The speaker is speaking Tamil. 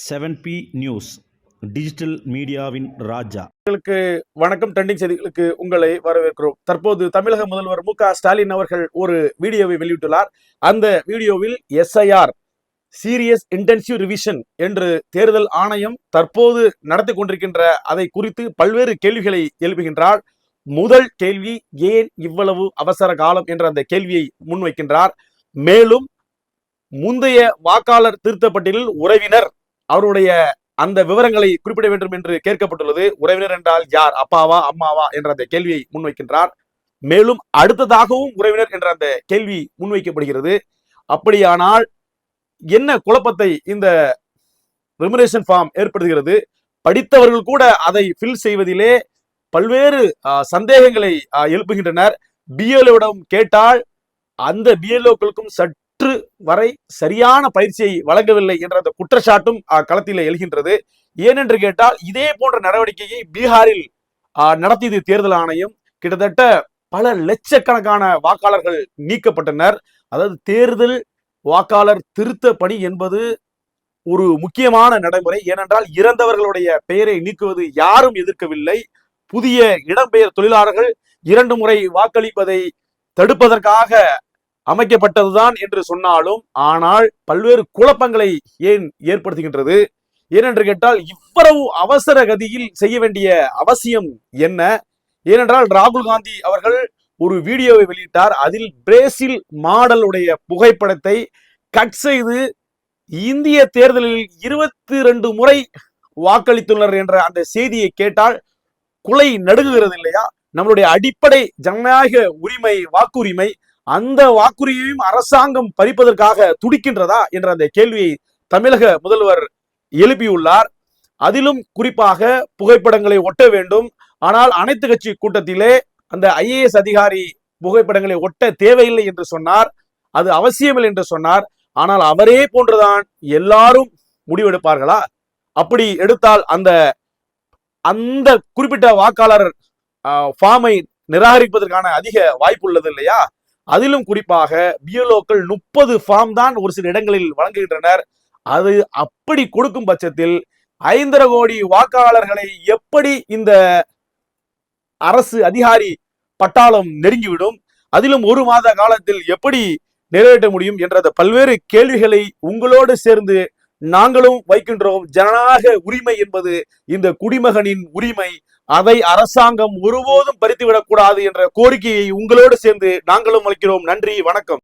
7P நியூஸ் டிஜிட்டல் மீடியாவின் ராஜா. வணக்கம். ட்ரெண்டிங் செய்திகளுக்கு உங்களை வரவேற்கிறோம். தற்போது தமிழக முதல்வர் மு.க. ஸ்டாலின் அவர்கள் ஒரு வீடியோவை வெளியிட்டுள்ளார். அந்த வீடியோவில் SIR சீரியஸ் இன்டென்சிவ் ரிவிஷன் என்று தேர்தல் ஆணையம் தற்போது நடத்தி கொண்டிருக்கின்ற அதை குறித்து பல்வேறு கேள்விகளை எழுப்புகின்றார். முதல் கேள்வி, ஏன் இவ்வளவு அவசர காலம் என்ற அந்த கேள்வியை முன்வைக்கின்றார். மேலும் முந்தைய வாக்காளர் திருத்த பட்டியலில் உறவினர் அவருடைய அந்த விவரங்களை குறிப்பிட வேண்டும் என்று கேட்கப்பட்டுள்ளது. உறவினர் என்றால் யார், அப்பாவா அம்மாவா என்ற அந்த கேள்வியை முன்வைக்கின்றார். மேலும் அடுத்ததாகவும் உறவினர் என்ற அந்த கேள்வி முன்வைக்கப்படுகிறது. அப்படியானால் என்ன குழப்பத்தை இந்த ரெமுனரேஷன் ஃபார்ம் ஏற்படுகிறது? படித்தவர்கள் கூட அதை ஃபில் செய்வதிலே பல்வேறு சந்தேகங்களை எழுப்புகின்றனர். BLOவிடம் கேட்டால் அந்த BLOக்களுக்கும் சற்று வரை சரியான பயிற்சியை வழங்கவில்லை என்ற அந்த குற்றச்சாட்டும் களத்தில் எழுகின்றது. ஏனென்று கேட்டால் இதே போன்ற நடவடிக்கையை பீகாரில் நடத்தியது தேர்தல் ஆணையம். கிட்டத்தட்ட பல லட்சக்கணக்கான வாக்காளர்கள் நீக்கப்பட்டனர். அதாவது தேர்தல் வாக்காளர் திருத்த பணி என்பது ஒரு முக்கியமான நடைமுறை. ஏனென்றால் இறந்தவர்களுடைய பெயரை நீக்குவது யாரும் எதிர்க்கவில்லை. புதிய இடம்பெயர் தொழிலாளர்கள் 2 முறை வாக்களிப்பதை தடுப்பதற்காக அமைக்கப்பட்டதுதான் என்று சொன்னாலும், ஆனால் பல்வேறு குழப்பங்களை ஏன் ஏற்படுத்துகின்றது? ஏனென்று கேட்டால் இவ்வளவு அவசர கதியில் செய்ய வேண்டிய அவசியம் என்ன? ஏனென்றால் ராகுல் காந்தி அவர்கள் ஒரு வீடியோவை வெளியிட்டார். அதில் பிரேசில் மாடலுடைய புகைப்படத்தை கட் செய்து இந்திய தேர்தலில் 22 முறை வாக்களித்துள்ளனர் என்ற அந்த செய்தியை கேட்டால் குலை நடுங்குகிறது இல்லையா? நம்மளுடைய அடிப்படை ஜனநாயக உரிமை, வாக்குரிமை, அந்த வாக்குரிமையும் அரசாங்கம் பறிப்பதற்காக துடிக்கின்றதா என்ற அந்த கேள்வியை தமிழக முதல்வர் எழுப்பியுள்ளார். அதிலும் குறிப்பாக புகைப்படங்களை ஒட்ட வேண்டும். ஆனால் அனைத்து கட்சி கூட்டத்திலே அந்த IAS அதிகாரி புகைப்படங்களை ஒட்ட தேவையில்லை என்று சொன்னார். அது அவசியமில்லை என்று சொன்னார். ஆனால் அவரே போன்றுதான் எல்லாரும் முடிவெடுப்பார்களா? அப்படி எடுத்தால் அந்த குறிப்பிட்ட வாக்காளர் ஃபார்மை நிராகரிப்பதற்கான அதிக வாய்ப்பு உள்ளது இல்லையா? அதிலும் குறிப்பாக BLOக்கள் 30 ஃபார்ம் தான் ஒரு சில இடங்களில் வழங்குகின்றனர். அது அப்படி கொடுக்கும் பட்சத்தில் 5.5 கோடி வாக்காளர்களை எப்படி இந்த அரசு அதிகாரி பட்டாளம் நெருங்கிவிடும்? அதிலும் 1 மாத காலத்தில் எப்படி நிறைவேற்ற முடியும் என்ற பல்வேறு கேள்விகளை உங்களோடு சேர்ந்து நாங்களும் வைக்கின்றோம். ஜனநாயக உரிமை என்பது இந்த குடிமகனின் உரிமை. அதை அரசாங்கம் ஒருபோதும் பறித்துவிடக் கூடாது என்ற கோரிக்கையை உங்களோடு சேர்ந்து நாங்களும் வைக்கிறோம். நன்றி, வணக்கம்.